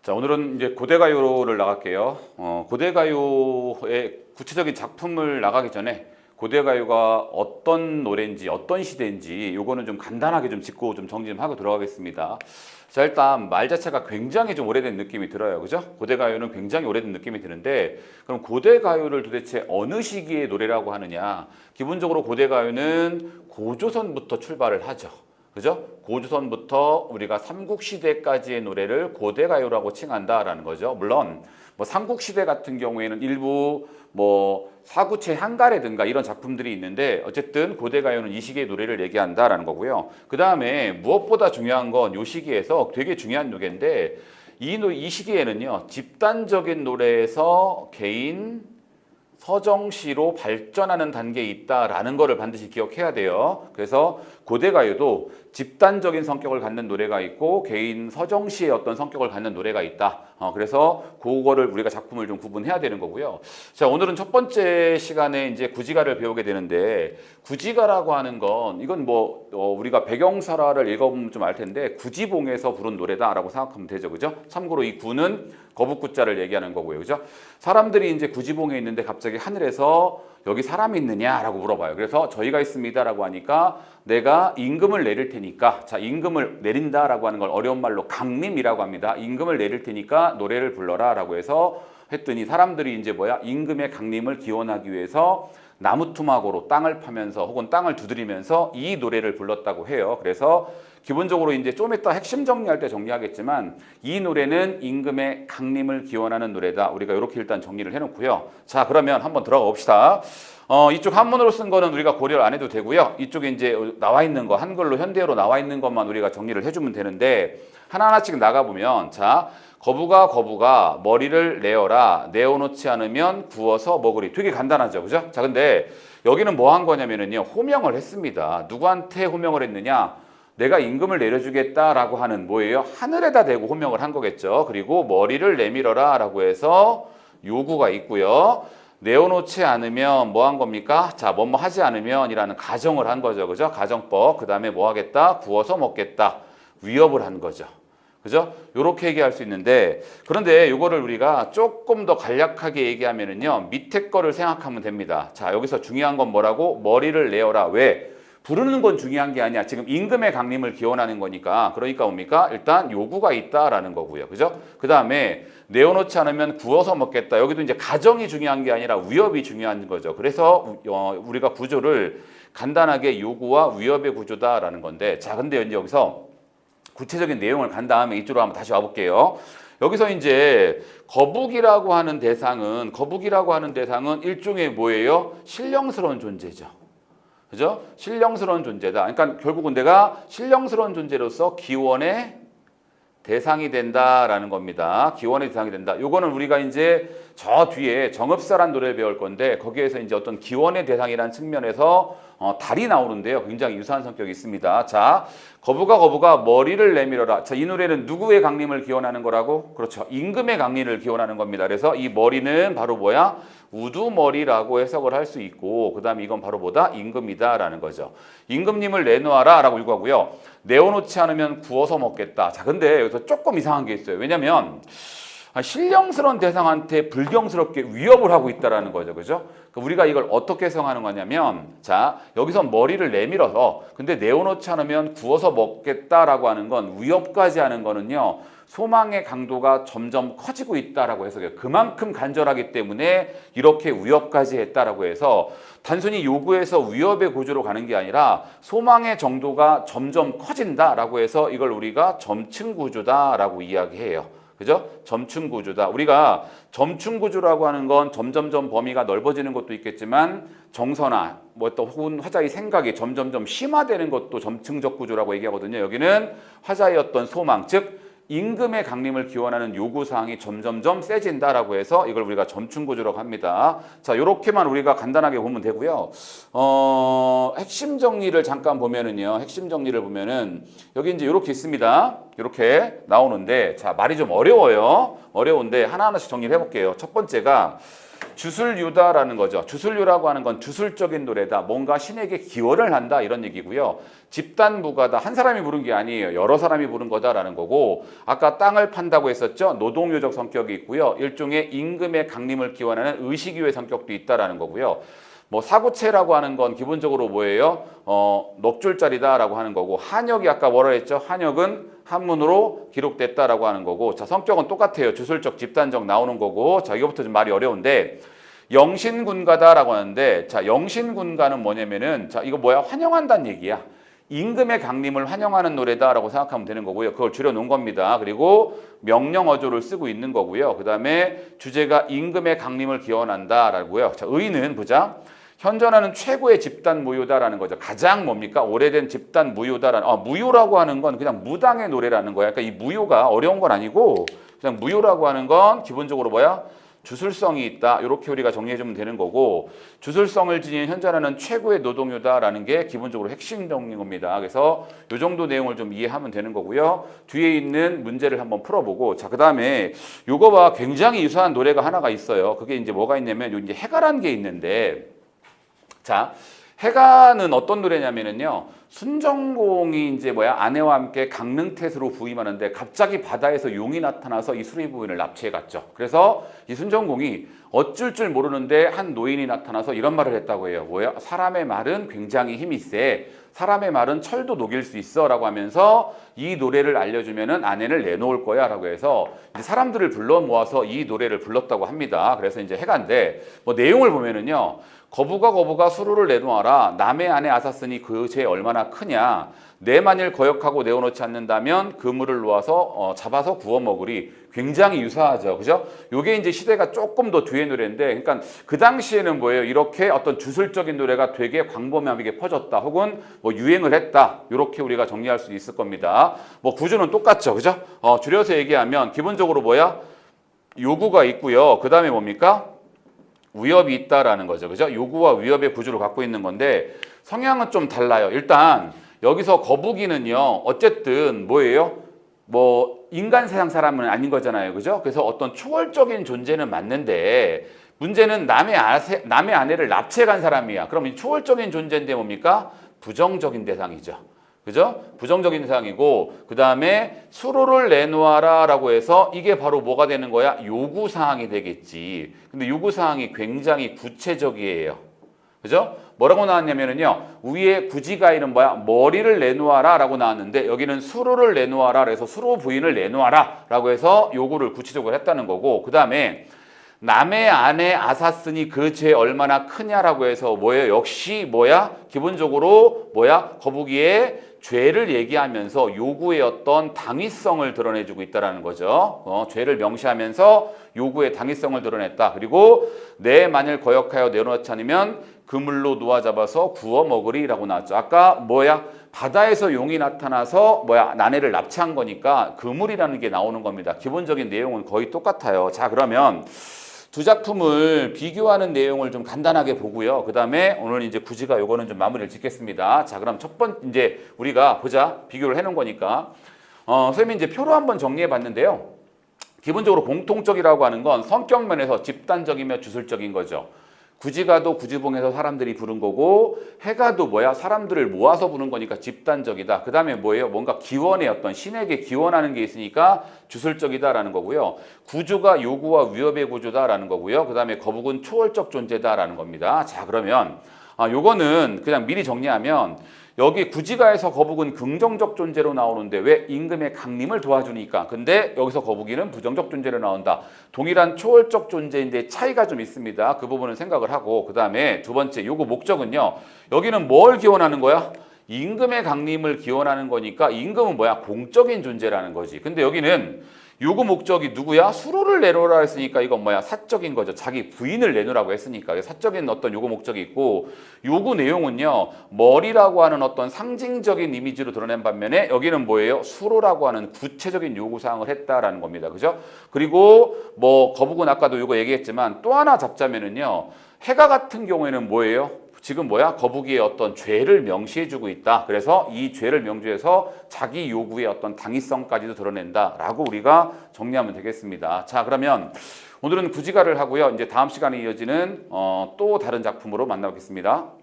자, 오늘은 이제 고대가요를 나갈게요. 고대가요의 구체적인 작품을 나가기 전에 고대가요가 어떤 노래인지 어떤 시대인지 요거는 좀 간단하게 좀 짚고 좀 정리 좀 하고 들어가겠습니다. 자, 일단 말 자체가 굉장히 좀 오래된 느낌이 들어요. 그죠? 고대가요는 굉장히 오래된 느낌이 드는데 그럼 고대가요를 도대체 어느 시기의 노래라고 하느냐? 기본적으로 고대가요는 고조선부터 출발을 하죠. 그죠? 고조선부터 우리가 삼국시대까지의 노래를 고대가요라고 칭한다라는 거죠. 물론 뭐 삼국시대 같은 경우에는 일부 뭐 사구체 한가래든가 이런 작품들이 있는데 어쨌든 고대가요는 이 시기의 노래를 얘기한다라는 거고요. 그 다음에 무엇보다 중요한 건 이 시기에서 되게 중요한 노래인데 이 시기에는요 집단적인 노래에서 개인 서정시로 발전하는 단계에 있다라는 것을 반드시 기억해야 돼요. 그래서 고대가요도 집단적인 성격을 갖는 노래가 있고 개인 서정시의 어떤 성격을 갖는 노래가 있다. 그래서 그거를 우리가 작품을 좀 구분해야 되는 거고요. 자, 오늘은 첫 번째 시간에 이제 구지가를 배우게 되는데 구지가라고 하는 건 이건 뭐 우리가 배경설화를 읽어보면 좀 알 텐데 구지봉에서 부른 노래다라고 생각하면 되죠. 그죠? 참고로 이 구는 거북구자를 얘기하는 거고요. 그죠? 사람들이 이제 구지봉에 있는데 갑자기 하늘에서 여기 사람이 있느냐라고 물어봐요. 그래서 저희가 있습니다라고 하니까 내가 임금을 내릴 테니까, 자, 임금을 내린다라고 하는 걸 어려운 말로 강림이라고 합니다. 임금을 내릴 테니까 노래를 불러라라고 해서 했더니 사람들이 이제 임금의 강림을 기원하기 위해서 나무투막으로 땅을 파면서 혹은 땅을 두드리면서 이 노래를 불렀다고 해요. 그래서 기본적으로 이제 좀 이따 핵심 정리할 때 정리하겠지만 이 노래는 임금의 강림을 기원하는 노래다. 우리가 이렇게 일단 정리를 해놓고요. 자, 그러면 한번 들어가 봅시다. 이쪽 한문으로 쓴 거는 우리가 고려를 안 해도 되고요. 이쪽에 이제 나와 있는 거, 한글로 현대어로 나와 있는 것만 우리가 정리를 해주면 되는데 하나하나씩 나가보면 자, 거부가 머리를 내어라. 내어놓지 않으면 구워서 먹으리. 되게 간단하죠. 그죠? 자, 근데 여기는 뭐 한 거냐면은요. 호명을 했습니다. 누구한테 호명을 했느냐? 내가 임금을 내려주겠다라고 하는 뭐예요? 하늘에다 대고 호명을 한 거겠죠. 그리고 머리를 내밀어라 라고 해서 요구가 있고요. 내어놓지 않으면 뭐 한 겁니까? 자, 뭐뭐 하지 않으면 이라는 가정을 한 거죠. 그죠? 가정법. 그 다음에 뭐 하겠다? 구워서 먹겠다. 위협을 한 거죠. 그죠? 요렇게 얘기할 수 있는데 그런데 요거를 우리가 조금 더 간략하게 얘기하면은요. 밑에 거를 생각하면 됩니다. 자, 여기서 중요한 건 뭐라고? 머리를 내어라. 왜? 부르는 건 중요한 게 아니야. 지금 임금의 강림을 기원하는 거니까. 그러니까 뭡니까? 일단 요구가 있다라는 거고요. 그죠? 그 다음에 내어놓지 않으면 구워서 먹겠다. 여기도 이제 가정이 중요한 게 아니라 위협이 중요한 거죠. 그래서 우리가 구조를 간단하게 요구와 위협의 구조다라는 건데 자, 근데 이제 여기서 구체적인 내용을 간 다음에 이쪽으로 한번 다시 와볼게요. 여기서 이제 거북이라고 하는 대상은 일종의 뭐예요? 신령스러운 존재죠. 그죠? 신령스러운 존재다. 그러니까 결국은 내가 신령스러운 존재로서 기원의 대상이 된다라는 겁니다. 기원의 대상이 된다. 요거는 우리가 이제 저 뒤에 정읍사란 노래를 배울 건데 거기에서 이제 어떤 기원의 대상이라는 측면에서 달이 나오는데요. 굉장히 유사한 성격이 있습니다. 자, 거부가 머리를 내밀어라. 자, 이 노래는 누구의 강림을 기원하는 거라고? 그렇죠. 임금의 강림을 기원하는 겁니다. 그래서 이 머리는 바로 뭐야? 우두머리라고 해석을 할 수 있고 그 다음에 이건 바로 뭐다? 임금이다라는 거죠. 임금님을 내놓아라 라고 읽고요. 내어놓지 않으면 구워서 먹겠다. 자, 근데 여기서 조금 이상한 게 있어요. 왜냐면 신령스러운 대상한테 불경스럽게 위협을 하고 있다라는 거죠. 그죠? 우리가 이걸 어떻게 해석하는 거냐면 자, 여기서 머리를 내밀어서 근데 내어놓지 않으면 구워서 먹겠다라고 하는 건 위협까지 하는 거는요. 소망의 강도가 점점 커지고 있다라고 해석해요. 그만큼 간절하기 때문에 이렇게 위협까지 했다라고 해서 단순히 요구해서 위협의 구조로 가는 게 아니라 소망의 정도가 점점 커진다라고 해서 이걸 우리가 점층 구조다라고 이야기해요. 그죠? 점층 구조다. 우리가 점층 구조라고 하는 건 점점점 범위가 넓어지는 것도 있겠지만 정서나 뭐 또 혹은 화자의 생각이 점점점 심화되는 것도 점층적 구조라고 얘기하거든요. 여기는 화자의 어떤 소망, 즉 임금의 강림을 기원하는 요구사항이 점점점 세진다라고 해서 이걸 우리가 점층구조라고 합니다. 자, 요렇게만 우리가 간단하게 보면 되고요. 핵심 정리를 잠깐 보면은요. 핵심 정리를 보면은 여기 이제 요렇게 있습니다. 요렇게 나오는데 자, 말이 좀 어려워요. 어려운데 하나하나씩 정리를 해볼게요. 첫 번째가 주술유다라는 거죠. 주술유라고 하는 건 주술적인 노래다. 뭔가 신에게 기원을 한다 이런 얘기고요. 집단무가다. 한 사람이 부른 게 아니에요. 여러 사람이 부른 거다라는 거고 아까 땅을 판다고 했었죠. 노동요적 성격이 있고요. 일종의 임금의 강림을 기원하는 의식유의 성격도 있다라는 거고요. 뭐 사구체라고 하는 건 기본적으로 뭐예요? 넉줄짜리다라고 하는 거고 한역이 아까 뭐라 했죠? 한역은 한문으로 기록됐다라고 하는 거고 자 성격은 똑같아요. 주술적 집단적 나오는 거고 자 이거부터 좀 말이 어려운데 영신군가다라고 하는데 자 영신군가는 뭐냐면은 자 이거 뭐야? 환영한다는 얘기야. 임금의 강림을 환영하는 노래다라고 생각하면 되는 거고요. 그걸 줄여놓은 겁니다. 그리고 명령어조를 쓰고 있는 거고요. 그 다음에 주제가 임금의 강림을 기원한다라고요. 자 의는 보자. 현존하는 최고의 집단 무효다라는 거죠. 가장 뭡니까? 오래된 집단 무효다라는 무효라고 하는 건 그냥 무당의 노래라는 거야. 그러니까 이 무효가 어려운 건 아니고 그냥 무효라고 하는 건 기본적으로 뭐야? 주술성이 있다. 이렇게 우리가 정리해주면 되는 거고 주술성을 지닌 현존하는 최고의 노동요다라는 게 기본적으로 핵심 정리인 겁니다. 그래서 이 정도 내용을 좀 이해하면 되는 거고요. 뒤에 있는 문제를 한번 풀어보고 자 그다음에 요거와 굉장히 유사한 노래가 하나가 있어요. 그게 이제 뭐가 있냐면 요 이제 해가라는 게 있는데 자, 해가는 어떤 노래냐면은요. 순정공이 이제 아내와 함께 강릉태수로 부임하는데 갑자기 바다에서 용이 나타나서 이 수리 부인을 납치해 갔죠. 그래서 이 순정공이 어쩔 줄 모르는데 한 노인이 나타나서 이런 말을 했다고 해요. 사람의 말은 굉장히 힘이 세. 사람의 말은 철도 녹일 수 있어 라고 하면서 이 노래를 알려주면은 아내를 내놓을 거야 라고 해서 이제 사람들을 불러 모아서 이 노래를 불렀다고 합니다. 그래서 이제 해가인데 뭐 내용을 보면은요. 거부가 수루를 내놓아라. 남의 아내 아사스니 그 죄 얼마나 크냐. 내 만일 거역하고 내어놓지 않는다면 그물을 놓아서 잡아서 구워 먹으리. 굉장히 유사하죠. 그죠? 요게 이제 시대가 조금 더 뒤의 노래인데 그러니까 그 당시에는 뭐예요? 이렇게 어떤 주술적인 노래가 되게 광범위하게 퍼졌다. 혹은 뭐 유행을 했다. 이렇게 우리가 정리할 수 있을 겁니다. 뭐 구조는 똑같죠. 그죠? 줄여서 얘기하면 기본적으로 뭐야? 요구가 있고요. 그 다음에 뭡니까? 위협이 있다라는 거죠. 그죠? 요구와 위협의 구조를 갖고 있는 건데 성향은 좀 달라요. 일단 여기서 거북이는요. 어쨌든 뭐예요? 뭐 인간 세상 사람은 아닌 거잖아요. 그죠? 그래서 어떤 초월적인 존재는 맞는데 문제는 남의 아내를 납치해 간 사람이야. 그럼 이 초월적인 존재인데 뭡니까? 부정적인 대상이죠. 그죠? 부정적인 대상이고 그 다음에 수로를 내놓아라 라고 해서 이게 바로 뭐가 되는 거야? 요구사항이 되겠지. 근데 요구사항이 굉장히 구체적이에요. 그죠? 뭐라고 나왔냐면요. 위에 구지가이는 뭐야? 머리를 내놓아라 라고 나왔는데 여기는 수로를 내놓아라 그래서 수로 부인을 내놓아라 라고 해서 요구를 구체적으로 했다는 거고 그 다음에 남의 아내 아사스니 그 죄 얼마나 크냐라고 해서 뭐예요? 역시 뭐야? 기본적으로 뭐야? 거북이의 죄를 얘기하면서 요구의 어떤 당위성을 드러내주고 있다는 거죠. 죄를 명시하면서 요구의 당위성을 드러냈다. 그리고 내 만일 거역하여 내놓지 않으면 그물로 놓아 잡아서 구워 먹으리라고 나왔죠. 아까 뭐야? 바다에서 용이 나타나서 아내를 납치한 거니까 그물이라는 게 나오는 겁니다. 기본적인 내용은 거의 똑같아요. 자 그러면 두 작품을 비교하는 내용을 좀 간단하게 보고요. 그 다음에 오늘 이제 구지가 요거는 좀 마무리를 짓겠습니다. 자, 그럼 첫 번째 이제 우리가 보자. 비교를 해놓은 거니까. 선생님이 이제 표로 한번 정리해 봤는데요. 기본적으로 공통적이라고 하는 건 성격 면에서 집단적이며 주술적인 거죠. 구지가도 구지봉에서 사람들이 부른 거고 해가도 뭐야? 사람들을 모아서 부른 거니까 집단적이다. 그 다음에 뭐예요? 뭔가 기원의 어떤 신에게 기원하는 게 있으니까 주술적이다라는 거고요. 구조가 요구와 위협의 구조다라는 거고요. 그 다음에 거북은 초월적 존재다라는 겁니다. 자 그러면 요거는 그냥 미리 정리하면 여기 구지가에서 거북은 긍정적 존재로 나오는데 왜? 임금의 강림을 도와주니까. 근데 여기서 거북이는 부정적 존재로 나온다. 동일한 초월적 존재인데 차이가 좀 있습니다. 그 부분은 생각을 하고 그 다음에 두 번째 요거 목적은요. 여기는 뭘 기원하는 거야? 임금의 강림을 기원하는 거니까 임금은 뭐야? 공적인 존재라는 거지. 근데 여기는 요구 목적이 누구야? 수로를 내놓으라 했으니까 이건 뭐야? 사적인 거죠. 자기 부인을 내놓으라고 했으니까 사적인 어떤 요구 목적이 있고 요구 내용은요. 머리라고 하는 어떤 상징적인 이미지로 드러낸 반면에 여기는 뭐예요? 수로라고 하는 구체적인 요구사항을 했다라는 겁니다. 그죠? 그리고 뭐 거북은 아까도 요거 얘기했지만 또 하나 잡자면은요. 해가 같은 경우에는 뭐예요? 지금 뭐야? 거북이의 어떤 죄를 명시해주고 있다. 그래서 이 죄를 명주해서 자기 요구의 어떤 당위성까지도 드러낸다라고 우리가 정리하면 되겠습니다. 자, 그러면 오늘은 구지가를 하고요. 이제 다음 시간에 이어지는 또 다른 작품으로 만나보겠습니다.